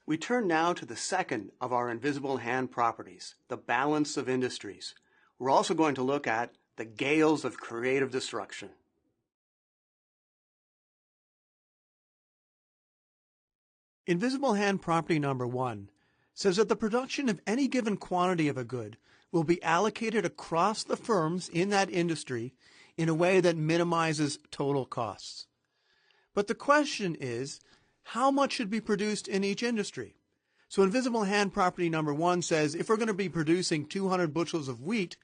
We turn now to the second of our invisible hand properties, the balance of industries. We're also going to look at the gales of creative destruction. Invisible hand property number 1 says that the production of any given quantity of a good will be allocated across the firms in that industry in a way that minimizes total costs. But the question is, how much should be produced in each industry? So invisible hand property number 1 says if we're going to be producing 200 bushels of wheat,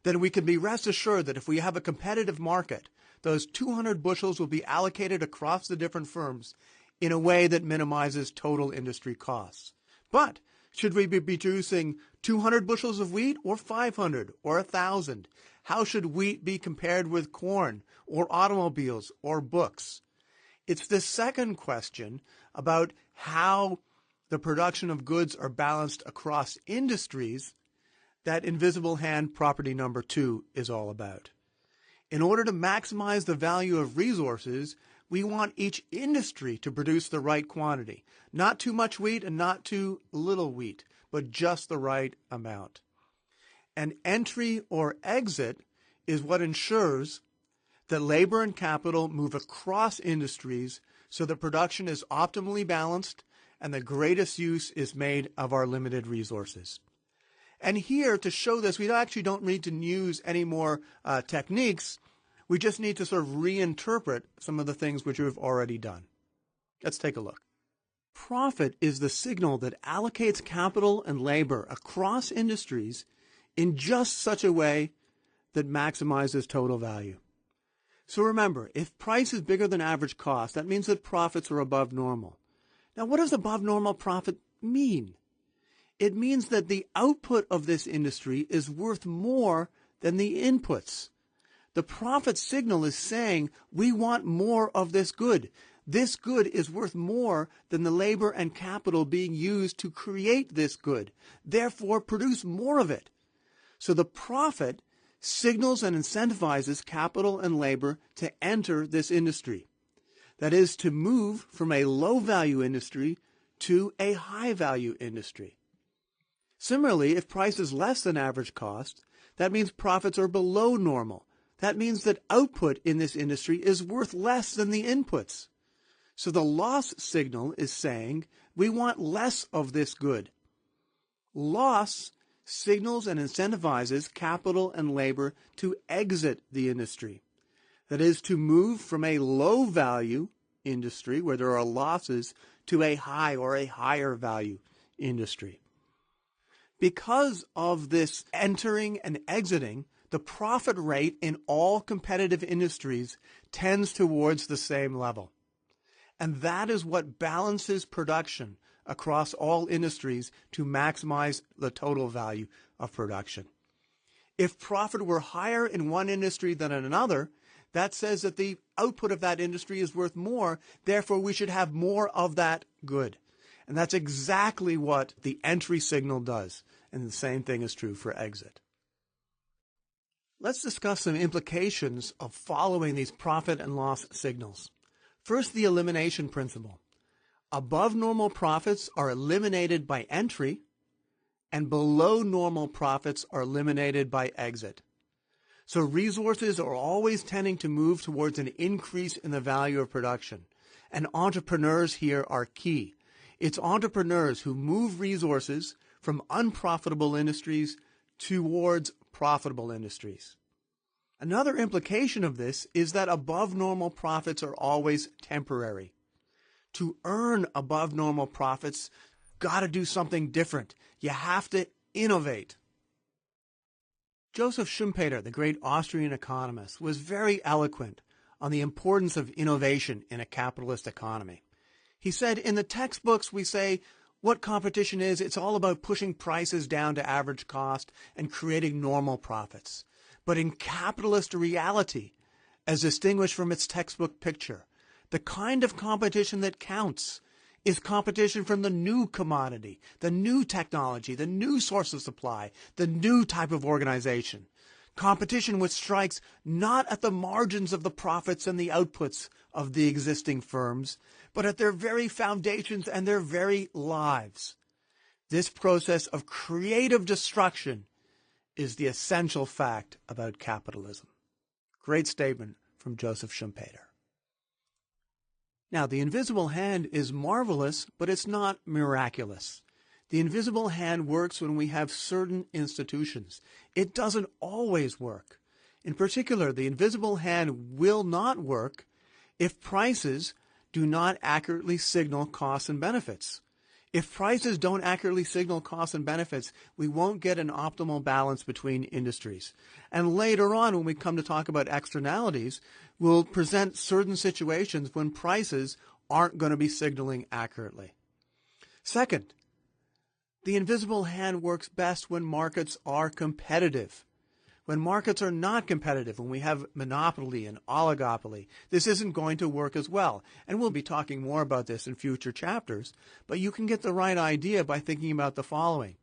then we can be rest assured that if we have a competitive market, those 200 bushels will be allocated across the different firms in a way that minimizes total industry costs. But should we be producing 200 bushels of wheat or 500 or 1,000? How should wheat be compared with corn or automobiles or books? It's the second question about how the production of goods are balanced across industries that invisible hand property number 2 is all about. In order to maximize the value of resources, we want each industry to produce the right quantity. Not too much wheat and not too little wheat, but just the right amount. And entry or exit is what ensures that labor and capital move across industries so that production is optimally balanced and the greatest use is made of our limited resources. And here, to show this, we actually don't need to use any more techniques. We just need to sort of reinterpret some of the things which we've already done. Let's take a look. Profit is the signal that allocates capital and labor across industries in just such a way that maximizes total value. So remember, if price is bigger than average cost, that means that profits are above normal. Now, what does above normal profit mean? It means that the output of this industry is worth more than the inputs. The profit signal is saying we want more of this good. This good is worth more than the labor and capital being used to create this good. Therefore, produce more of it. So the profit signals and incentivizes capital and labor to enter this industry. That is, to move from a low-value industry to a high-value industry. Similarly, if price is less than average cost, that means profits are below normal. That means that output in this industry is worth less than the inputs. So the loss signal is saying we want less of this good. Loss signals and incentivizes capital and labor to exit the industry. That is, to move from a low-value industry where there are losses to a high or a higher value industry. Because of this entering and exiting, the profit rate in all competitive industries tends towards the same level. And that is what balances production across all industries to maximize the total value of production. If profit were higher in one industry than in another, that says that the output of that industry is worth more, therefore we should have more of that good. And that's exactly what the entry signal does. And the same thing is true for exit. Let's discuss some implications of following these profit and loss signals. First, the elimination principle. Above normal profits are eliminated by entry, and below normal profits are eliminated by exit. So resources are always tending to move towards an increase in the value of production. And entrepreneurs here are key. It's entrepreneurs who move resources from unprofitable industries towards profitable industries. Another implication of this is that above normal profits are always temporary. To earn above normal profits, got to do something different. You have to innovate. Joseph Schumpeter, the great Austrian economist, was very eloquent on the importance of innovation in a capitalist economy. He said, in the textbooks we say what competition is, it's all about pushing prices down to average cost and creating normal profits. But in capitalist reality, as distinguished from its textbook picture, the kind of competition that counts is competition from the new commodity, the new technology, the new source of supply, the new type of organization. Competition which strikes not at the margins of the profits and the outputs of the existing firms, but at their very foundations and their very lives. This process of creative destruction is the essential fact about capitalism. Great statement from Joseph Schumpeter. Now, the invisible hand is marvelous, but it's not miraculous. The invisible hand works when we have certain institutions. It doesn't always work. In particular, the invisible hand will not work if prices do not accurately signal costs and benefits. If prices don't accurately signal costs and benefits, we won't get an optimal balance between industries. And later on, when we come to talk about externalities, we'll present certain situations when prices aren't going to be signaling accurately. Second, the invisible hand works best when markets are competitive. When markets are not competitive, when we have monopoly and oligopoly, this isn't going to work as well. And we'll be talking more about this in future chapters, but you can get the right idea by thinking about the following.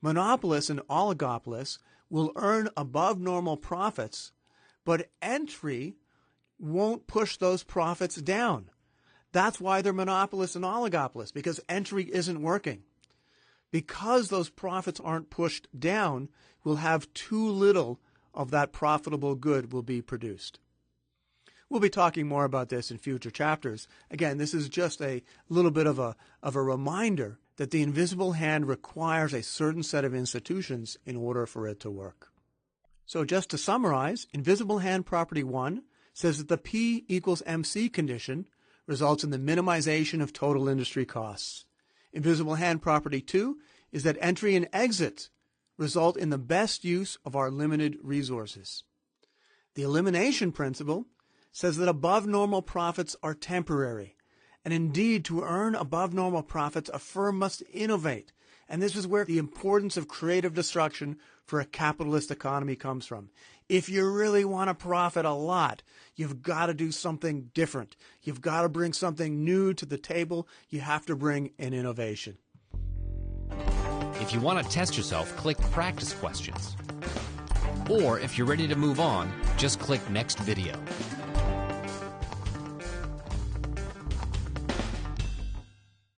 Monopolists and oligopolists will earn above normal profits, but entry won't push those profits down. That's why they're monopolists and oligopolists, because entry isn't working. Because those profits aren't pushed down, we'll have too little of that profitable good will be produced. We'll be talking more about this in future chapters. Again, this is just a little bit of a reminder that the invisible hand requires a certain set of institutions in order for it to work. So just to summarize, invisible hand property 1 says that the P equals MC condition results in the minimization of total industry costs. Invisible hand property 2 is that entry and exit result in the best use of our limited resources. The elimination principle says that above normal profits are temporary. And indeed, to earn above normal profits, a firm must innovate. And this is where the importance of creative destruction for a capitalist economy comes from. If you really want to profit a lot, you've got to do something different. You've got to bring something new to the table. You have to bring an innovation. If you want to test yourself, click Practice Questions. Or if you're ready to move on, just click Next Video.